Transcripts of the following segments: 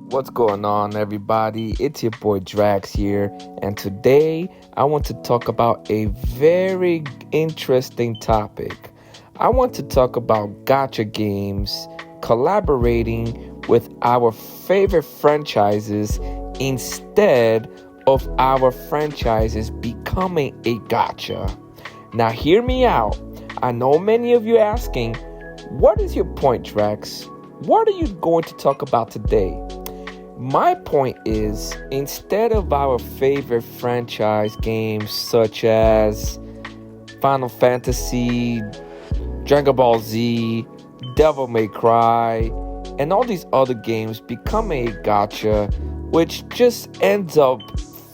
What's going on, everybody? It's your boy Drax here, and today I want to talk about a very interesting topic. I want to talk about gacha games collaborating with our favorite franchises instead of our franchises becoming a gacha. Now, hear me out. I know many of you asking, what is your point, Drax? What are you going to talk about today? My point is, instead of our favorite franchise games such as Final Fantasy, Dragon Ball Z, Devil May Cry, and all these other games becoming a gacha, which just ends up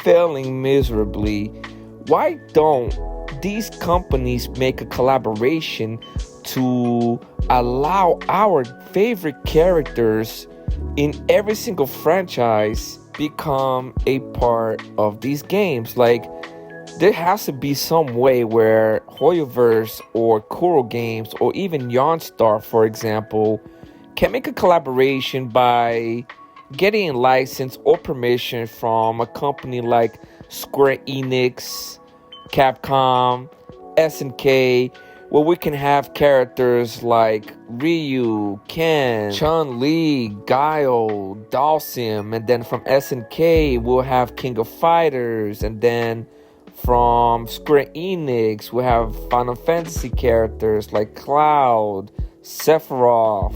failing miserably, why don't these companies make a collaboration to allow our favorite characters in every single franchise become a part of these games? Like, there has to be some way where Hoyoverse or Kuro Games or even Yarnstar, for example, can make a collaboration by getting a license or permission from a company like Square Enix, Capcom, SNK, where we can have characters like Ryu, Ken, Chun-Li, Guile, Dhalsim, and then from SNK we'll have King of Fighters, and then from Square Enix we'll have Final Fantasy characters like Cloud, Sephiroth,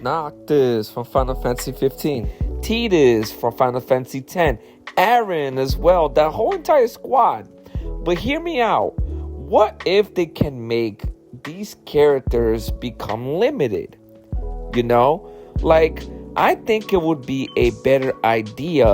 Noctis from Final Fantasy 15, Tidus from Final Fantasy 10, Aaron as well, that whole entire squad. But hear me out. What if they can make these characters become limited? You know, like, I think it would be a better idea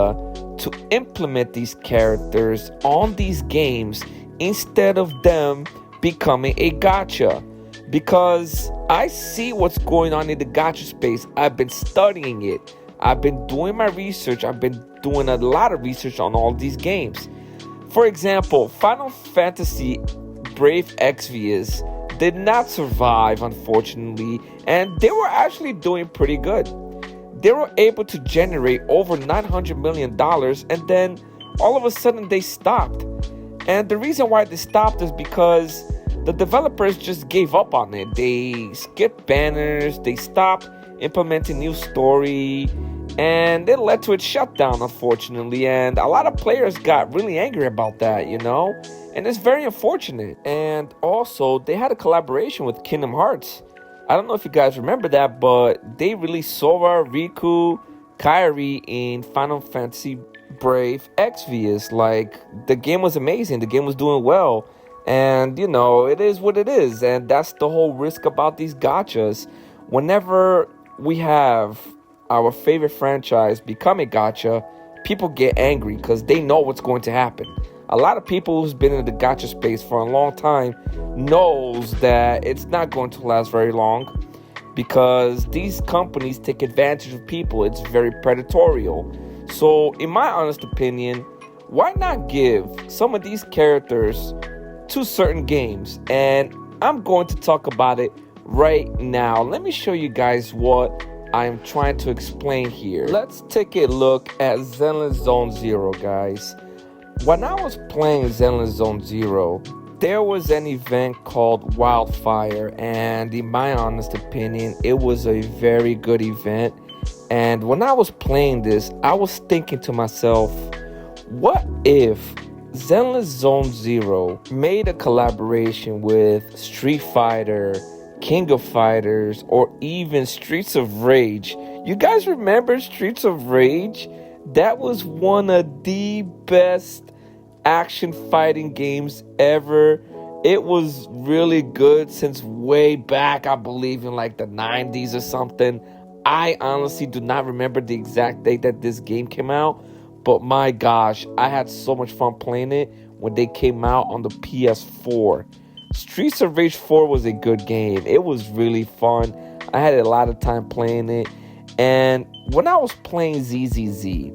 to implement these characters on these games instead of them becoming a gacha. Because I see what's going on in the gacha space. I've been studying it. I've been doing my research. I've been doing a lot of research on all these games. For example, Final Fantasy Brave Exvius did not survive, unfortunately, and they were actually doing pretty good. They were able to generate over $900 million, and then all of a sudden they stopped. And the reason why they stopped is because the developers just gave up on it. They skipped banners, they stopped implementing new story, and it led to its shutdown, unfortunately. And a lot of players got really angry about that, you know? And it's very unfortunate. And also, they had a collaboration with Kingdom Hearts. I don't know if you guys remember that, but they released Sora, Riku, Kairi in Final Fantasy Brave Exvius. Like, the game was amazing. The game was doing well. And, you know, it is what it is. And that's the whole risk about these gachas. Whenever we have our favorite franchise become a gacha, people get angry because they know what's going to happen. A lot of people who's been in the gacha space for a long time knows that it's not going to last very long because these companies take advantage of people. It's very predatory. So, in my honest opinion, why not give some of these characters to certain games? And I'm going to talk about it right now. Let me show you guys what I'm trying to explain here. Let's take a look at Zenless Zone Zero, guys. When I was playing Zenless Zone Zero, there was an event called Wildfire, and in my honest opinion, it was a very good event. And when I was playing this, I was thinking to myself, what if Zenless Zone Zero made a collaboration with Street Fighter, King of Fighters, or even Streets of Rage? You guys remember Streets of Rage? That was one of the best action fighting games ever. It was really good since way back, I believe in like the 90s or something. I honestly do not remember the exact date that this game came out, but my gosh, I had so much fun playing it when they came out on the PS4. Streets of Rage 4 was a good game. It was really fun. I had a lot of time playing it. And when I was playing ZZZ,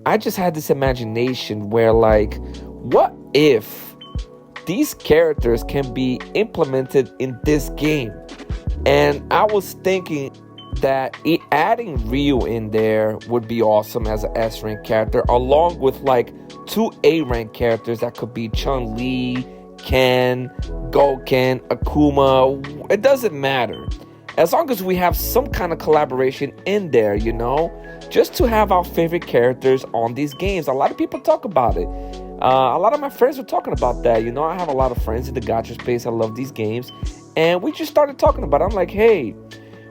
I just had this imagination where, like, what if these characters can be implemented in this game? And I was thinking that adding Ryu in there would be awesome as an S rank character, along with like 2 A rank characters that could be Chun-Li, Ken, Goken, Akuma. It doesn't matter. As long as we have some kind of collaboration in there, just to have our favorite characters on these games. A lot of people talk about it. A lot of my friends were talking about that. I have a lot of friends in the gacha space. I love these games. And we just started talking about it. I'm like, hey,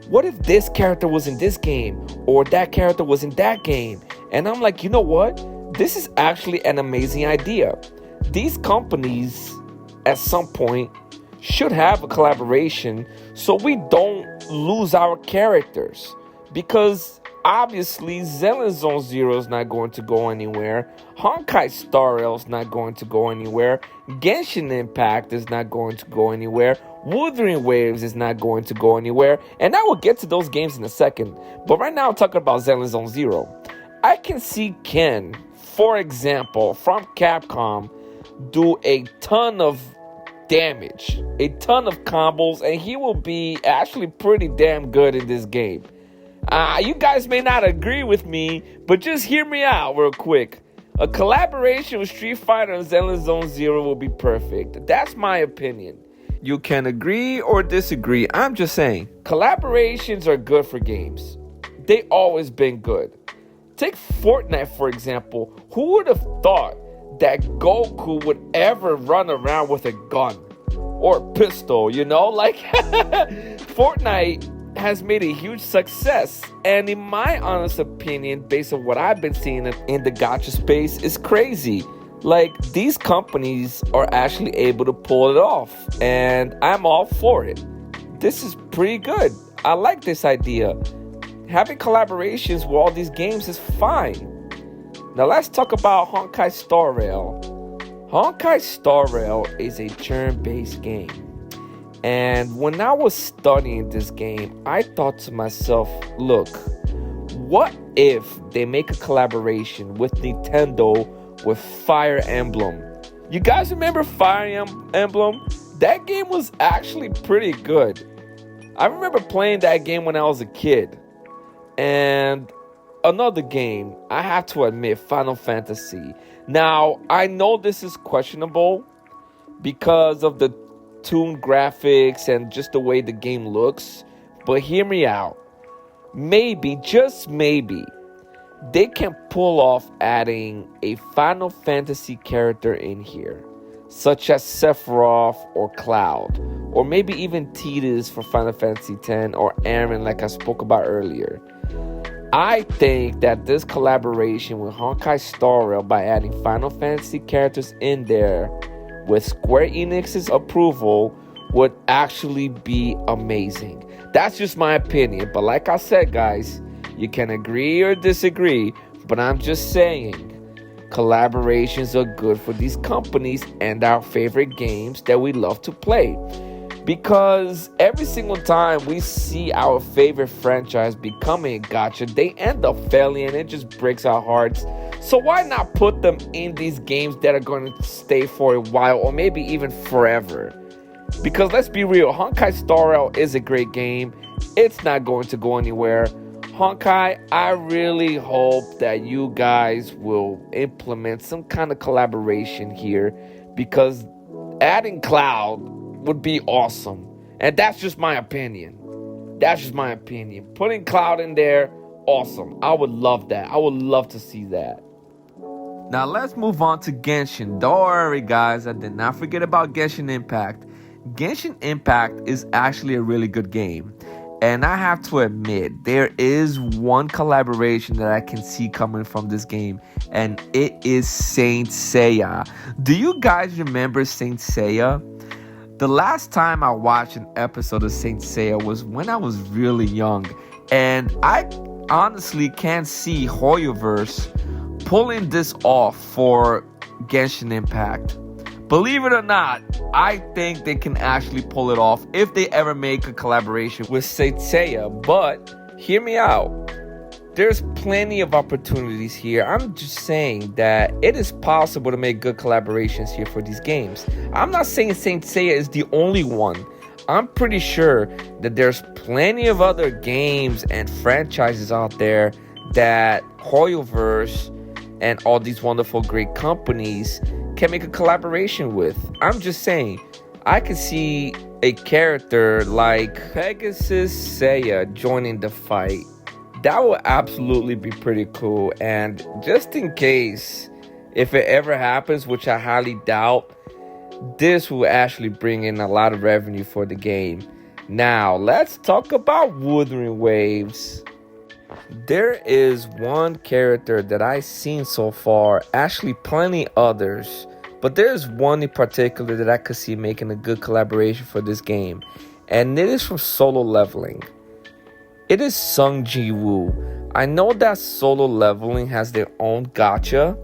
what if this character was in this game or that character was in that game? And I'm like, you know what? This is actually an amazing idea. These companies at some point should have a collaboration so we don't lose our characters, because obviously Zenless Zone Zero is not going to go anywhere, Honkai Star Rail is not going to go anywhere, Genshin Impact is not going to go anywhere, Wuthering Waves is not going to go anywhere, and I will get to those games in a second. But right now I'm talking about Zenless Zone Zero. I can see Ken, for example, from Capcom, do a ton of damage, a ton of combos, and he will be actually pretty damn good in this game. You guys may not agree with me, but just hear me out real quick. A collaboration with Street Fighter and Zenless Zone Zero will be perfect. That's my opinion. You can agree or disagree. I'm just saying, collaborations are good for games. They always been good. Take Fortnite, for example. Who would have thought that Goku would ever run around with a gun or a pistol, like Fortnite has made a huge success, and in my honest opinion, based on what I've been seeing in the gacha space, is crazy. Like, these companies are actually able to pull it off, and I'm all for it. This is pretty good. I like this idea. Having collaborations with all these games is fine. Now let's talk about Honkai Star Rail. Honkai Star Rail is a turn-based game. And when I was studying this game, I thought to myself, look, what if they make a collaboration with Nintendo with Fire Emblem? You guys remember Fire Emblem? That game was actually pretty good. I remember playing that game when I was a kid. And another game, I have to admit, Final Fantasy. Now, I know this is questionable because of the toon graphics and just the way the game looks, but hear me out. Maybe, just maybe, they can pull off adding a Final Fantasy character in here, such as Sephiroth or Cloud, or maybe even Tidus for Final Fantasy X, or Aaron like I spoke about earlier. I think that this collaboration with Honkai Star Rail, by adding Final Fantasy characters in there with Square Enix's approval, would actually be amazing. That's just my opinion, but like I said, guys, you can agree or disagree, but I'm just saying, collaborations are good for these companies and our favorite games that we love to play. Because every single time we see our favorite franchise becoming a gacha, they end up failing and it just breaks our hearts. So why not put them in these games that are going to stay for a while, or maybe even forever? Because let's be real, Honkai Star Rail is a great game. It's not going to go anywhere. Honkai, I really hope that you guys will implement some kind of collaboration here, because adding Cloud would be awesome. And that's just my opinion. Putting Cloud in there, awesome. I would love that. I would love to see that. Now let's move on to Genshin. Don't worry, guys, I did not forget about Genshin Impact. Genshin Impact is actually a really good game. And I have to admit, there is one collaboration that I can see coming from this game, and it is Saint Seiya. Do you guys remember Saint Seiya? The last time I watched an episode of Saint Seiya was when I was really young, and I honestly can't see Hoyoverse pulling this off for Genshin Impact. Believe it or not, I think they can actually pull it off if they ever make a collaboration with Saint Seiya. But hear me out. There's plenty of opportunities here. I'm just saying that it is possible to make good collaborations here for these games. I'm not saying Saint Seiya is the only one. I'm pretty sure that there's plenty of other games and franchises out there that Hoyoverse and all these wonderful great companies can make a collaboration with. I'm just saying, I could see a character like Pegasus Seiya joining the fight. That would absolutely be pretty cool. And just in case, if it ever happens, which I highly doubt, this will actually bring in a lot of revenue for the game. Now, let's talk about Wuthering Waves. There is one character that I've seen so far, actually plenty others, but there's one in particular that I could see making a good collaboration for this game, and it is from Solo Leveling. It is Sung Ji Woo. I know that Solo Leveling has their own gacha,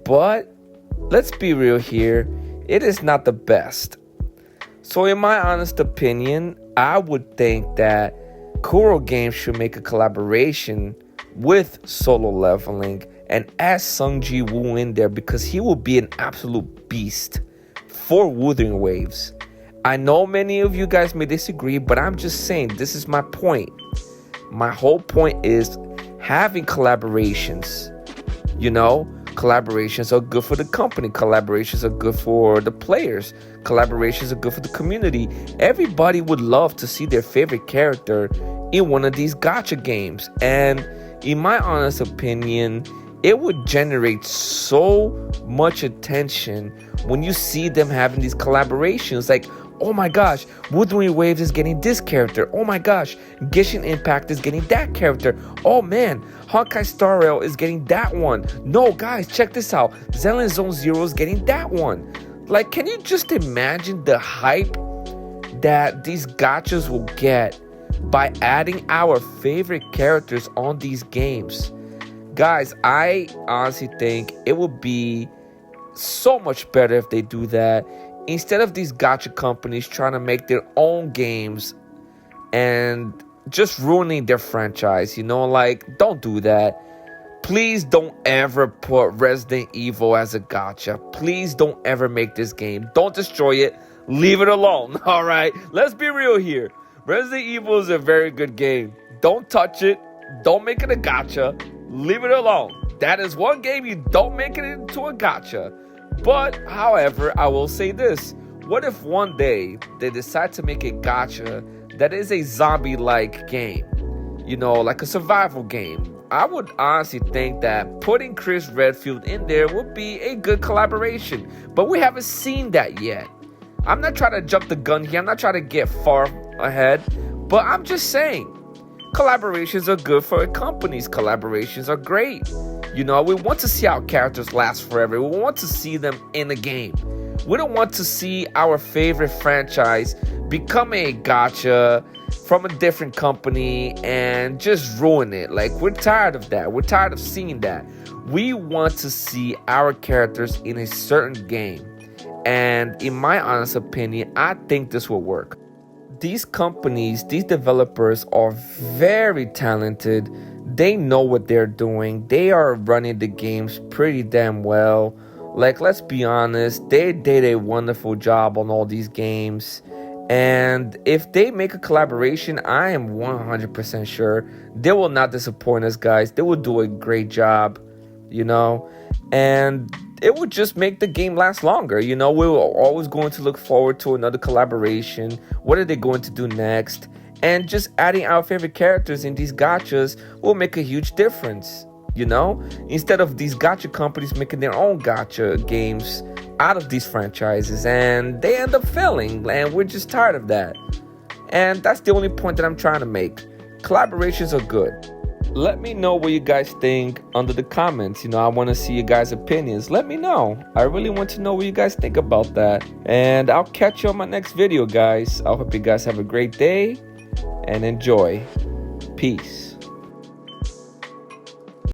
but let's be real here, it is not the best. So in my honest opinion, I would think that Kuro Games should make a collaboration with Solo Leveling and add Sung Ji Woo in there, because he will be an absolute beast for Wuthering Waves. I know many of you guys may disagree, but I'm just saying, this is my point. My whole point is having collaborations. You know, collaborations are good for the company. Collaborations are good for the players. Collaborations are good for the community. Everybody would love to see their favorite character in one of these gacha games. And in my honest opinion, it would generate so much attention when you see them having these collaborations. Like, oh my gosh, Wuthering Waves is getting this character. Oh my gosh, Genshin Impact is getting that character. Oh man, Honkai Star Rail is getting that one. No, guys, check this out. Zenless Zone Zero is getting that one. Like, can you just imagine the hype that these gachas will get by adding our favorite characters on these games? Guys, I honestly think it would be so much better if they do that, instead of these gacha companies trying to make their own games and just ruining their franchise. You know, like, don't do that. Please don't ever put Resident Evil as a gacha. Please don't ever make this game. Don't destroy it. Leave it alone. All right, let's be real here. Resident Evil is a very good game. Don't touch it. Don't make it a gacha. Leave it alone. That is one game you don't make it into a gacha. But, however, I will say this. What if one day they decide to make a gacha that is a zombie-like game? You know, like a survival game. I would honestly think that putting Chris Redfield in there would be a good collaboration. But we haven't seen that yet. I'm not trying to jump the gun here. I'm not trying to get far ahead. But I'm just saying, collaborations are good for companies. Collaborations are great. You know, we want to see our characters last forever. We want to see them in the game. We don't want to see our favorite franchise become a gacha from a different company and just ruin it. Like, we're tired of that. We're tired of seeing that. We want to see our characters in a certain game. And in my honest opinion, I think this will work. These companies, these developers are very talented. They know what they're doing. They are running the games pretty damn well. Like, let's be honest, they did a wonderful job on all these games. And if they make a collaboration, I am 100% sure they will not disappoint us, guys. They will do a great job, you know. And it would just make the game last longer. You know, we were always going to look forward to another collaboration. What are they going to do next? And just adding our favorite characters in these gachas will make a huge difference, you know? Instead of these gacha companies making their own gacha games out of these franchises, and they end up failing, and we're just tired of that. And that's the only point that I'm trying to make. Collaborations are good. Let me know what you guys think under the comments. You know, I want to see you guys' opinions. Let me know. I really want to know what you guys think about that. And I'll catch you on my next video, guys. I hope you guys have a great day and enjoy. Peace.